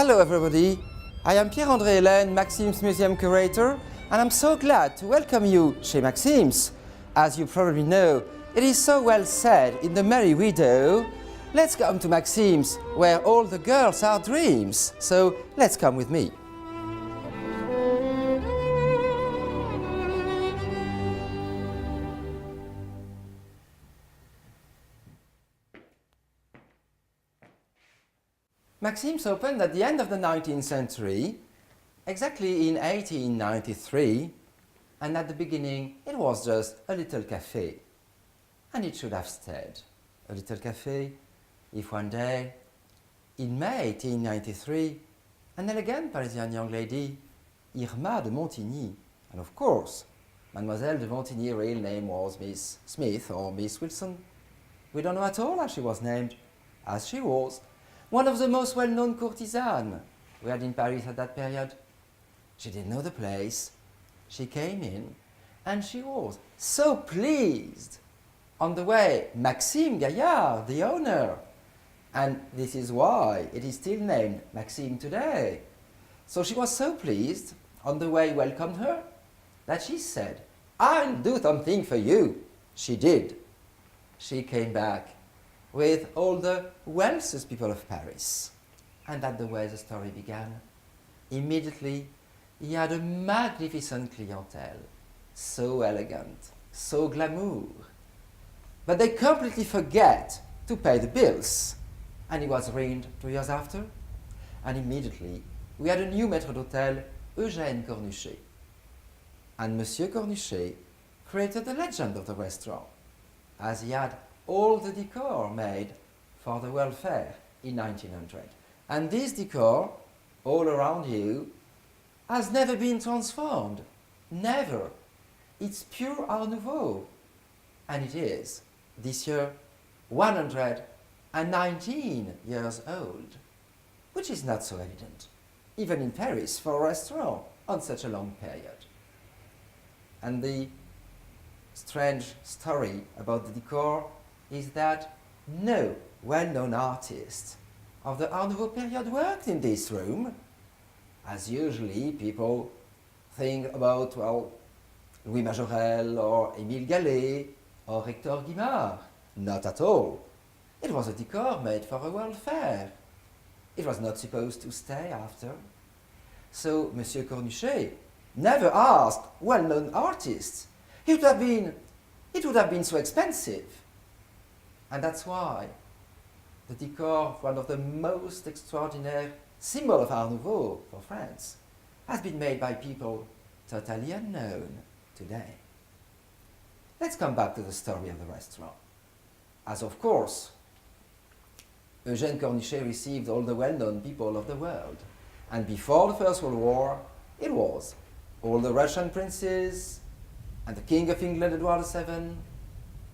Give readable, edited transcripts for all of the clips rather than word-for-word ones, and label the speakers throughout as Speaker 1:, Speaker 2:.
Speaker 1: Hello everybody, I am Pierre-André Hélène, Maxim's Museum Curator, and I'm so glad to welcome you chez Maxim's. As you probably know, it is so well said in The Merry Widow, let's come to Maxim's where all the girls are dreams. So let's come with me. Maxim's opened at the end of the 19th century, exactly in 1893, and at the beginning it was just a little cafe. And it should have stayed a little cafe if one day, in May 1893, an elegant Parisian young lady, Irma de Montigny, and of course, Mademoiselle de Montigny's real name was Miss Smith or Miss Wilson. We don't know at all how she was named, as she was one of the most well-known courtesans we had in Paris at that period. She didn't know the place. She came in and she was so pleased on the way Maxime Gaillard, the owner, and this is why it is still named Maxim today. So she was so pleased on the way he welcomed her that she said, "I'll do something for you." She did. She came back with all the wealthiest people of Paris. And that's the way the story began. Immediately, he had a magnificent clientele, so elegant, so glamour. But they completely forget to pay the bills. And he was ruined 2 years after. And immediately, we had a new maître d'hôtel, Eugène Cornuchet. And Monsieur Cornuchet created the legend of the restaurant, as he had all the decor made for the World Fair in 1900. And this decor, all around you, has never been transformed. Never. It's pure Art Nouveau. And it is, this year, 119 years old, which is not so evident, even in Paris, for a restaurant on such a long period. And the strange story about the decor is that no well-known artist of the Art Nouveau period worked in this room, as usually people think about, well, Louis Majorelle or Émile Gallet or Hector Guimard. Not at all. It was a decor made for a world fair. It was not supposed to stay after. So Monsieur Cornuchet never asked well-known artists. It would have been so expensive. And that's why the decor, one of the most extraordinary symbols of Art Nouveau for France, has been made by people totally unknown today. Let's come back to the story of the restaurant. As of course, Eugène Cornuchet received all the well-known people of the world. And before the First World War, it was all the Russian princes and the King of England, Edward VII,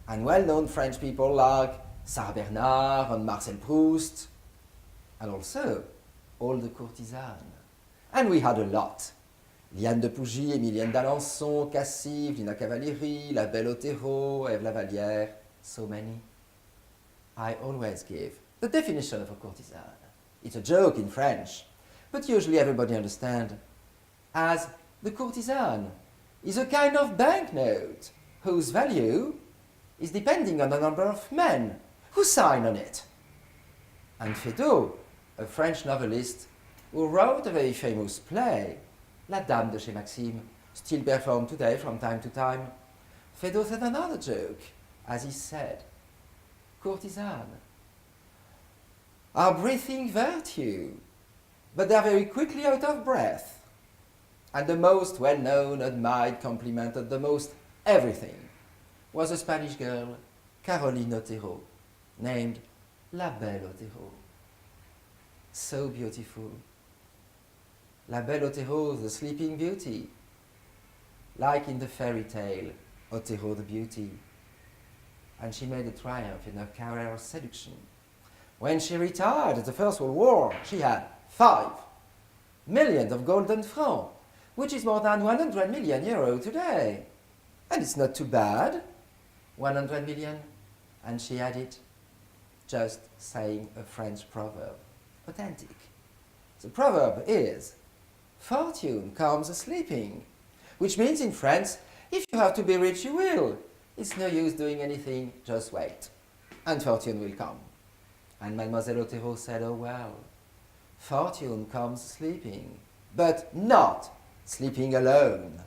Speaker 1: and well-known French people like Sarah Bernard and Marcel Proust, and also all the courtesans. And we had a lot. Liane de Pougy, Emilienne d'Alençon, Cassive, Lina Cavalieri, La Belle Otero, Ève Lavallière, so many. I always give the definition of a courtesan. It's a joke in French, but usually everybody understands as the courtesan is a kind of banknote whose value is depending on the number of men who sign on it. And Feydeau, a French novelist who wrote a very famous play, La Dame de chez Maxim, still performed today from time to time, Feydeau said another joke, as he said, courtesans are breathing virtue, but they are very quickly out of breath. And the most well-known, admired, complimented, the most everything was a Spanish girl, Caroline Otero, named La Belle Otero. So beautiful. La Belle Otero, the Sleeping Beauty, like in the fairy tale, Otero the Beauty. And she made a triumph in her career of seduction. When she retired at the First World War, she had 5 million of golden francs, which is more than 100 million euro today. And it's not too bad, 100 million. And she had it just saying a French proverb, authentic. The proverb is, fortune comes sleeping, which means in France, if you have to be rich, you will. It's no use doing anything, just wait, and fortune will come. And Mademoiselle Otero said, oh well, fortune comes sleeping, but not sleeping alone.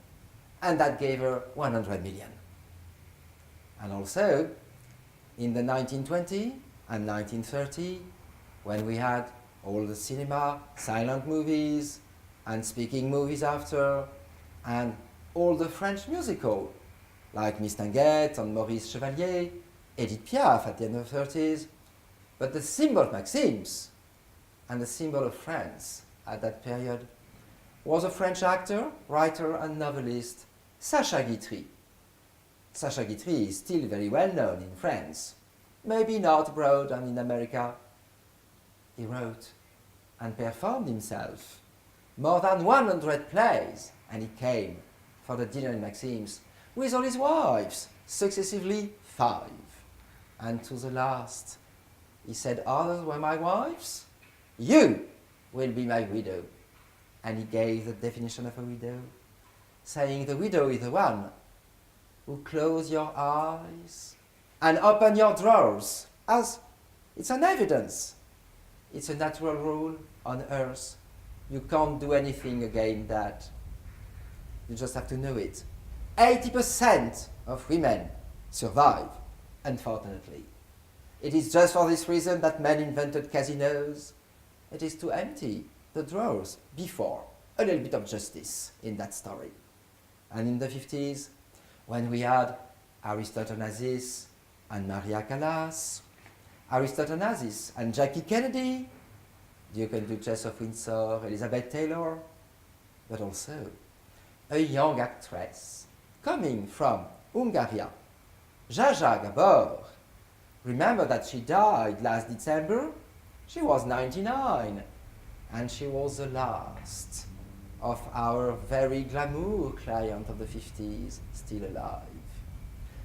Speaker 1: And that gave her 100 million. And also, in the 1920 and 1930, when we had all the cinema, silent movies, and speaking movies after, and all the French musical, like Miss Tinguette and Maurice Chevalier, Edith Piaf at the end of the 30s, but the symbol of Maxim's and the symbol of France at that period was a French actor, writer and novelist, Sacha Guitry. Sacha Guitry is still very well known in France, maybe not abroad and in America. He wrote and performed himself more than 100 plays, and he came for the dinner in Maxim's with all his wives, successively 5. And to the last, he said, others were my wives, you will be my widow. And he gave the definition of a widow, saying the widow is the one who close your eyes and open your drawers, as it's an evidence. It's a natural rule on earth. You can't do anything against that. You just have to know it. 80% of women survive, unfortunately. It is just for this reason that men invented casinos. It is to empty the drawers before. A little bit of justice in that story. And in the 50s, when we had Aristoteles and Maria Callas, Aristoteles and Jackie Kennedy, Duke and Duchess of Windsor, Elizabeth Taylor, but also a young actress coming from Hungary, Jaja Gabor. Remember that she died last December? She was 99, and she was the last of our very glamour client of the 50s, still alive.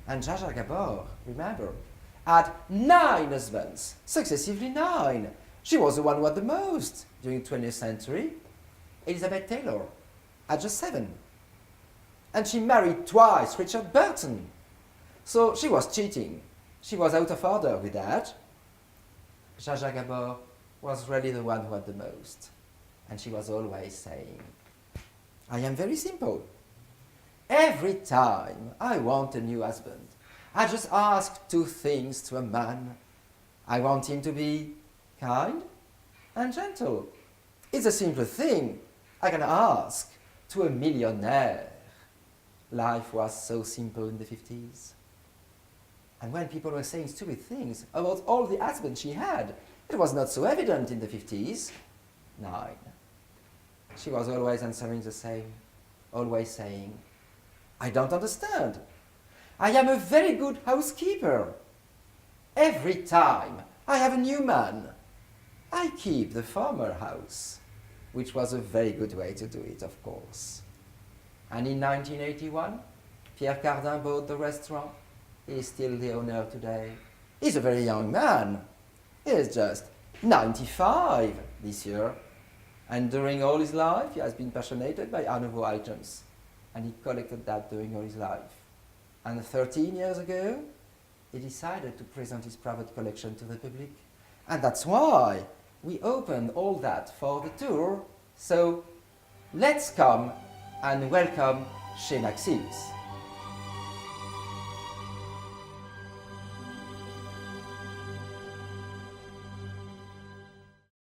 Speaker 1: And Jaja Gabor, remember, had 9 husbands, successively 9. She was the one who had the most during the 20th century. Elizabeth Taylor had just 7. And she married twice Richard Burton. So she was cheating. She was out of order with that. Jaja Gabor was really the one who had the most. And she was always saying, I am very simple. Every time I want a new husband, I just ask 2 things to a man. I want him to be kind and gentle. It's a simple thing I can ask to a millionaire. Life was so simple in the 50s. And when people were saying stupid things about all the husbands she had, it was not so evident in the 50s. 9. She was always answering the same, always saying, I don't understand. I am a very good housekeeper. Every time I have a new man, I keep the former house, which was a very good way to do it, of course. And in 1981, Pierre Cardin bought the restaurant. He is still the owner today. He's a very young man. He is just 95 this year. And during all his life, he has been fascinated by Art Nouveau items. And he collected that during all his life. And 13 years ago, he decided to present his private collection to the public. And that's why we opened all that for the tour. So let's come and welcome chez Maxims.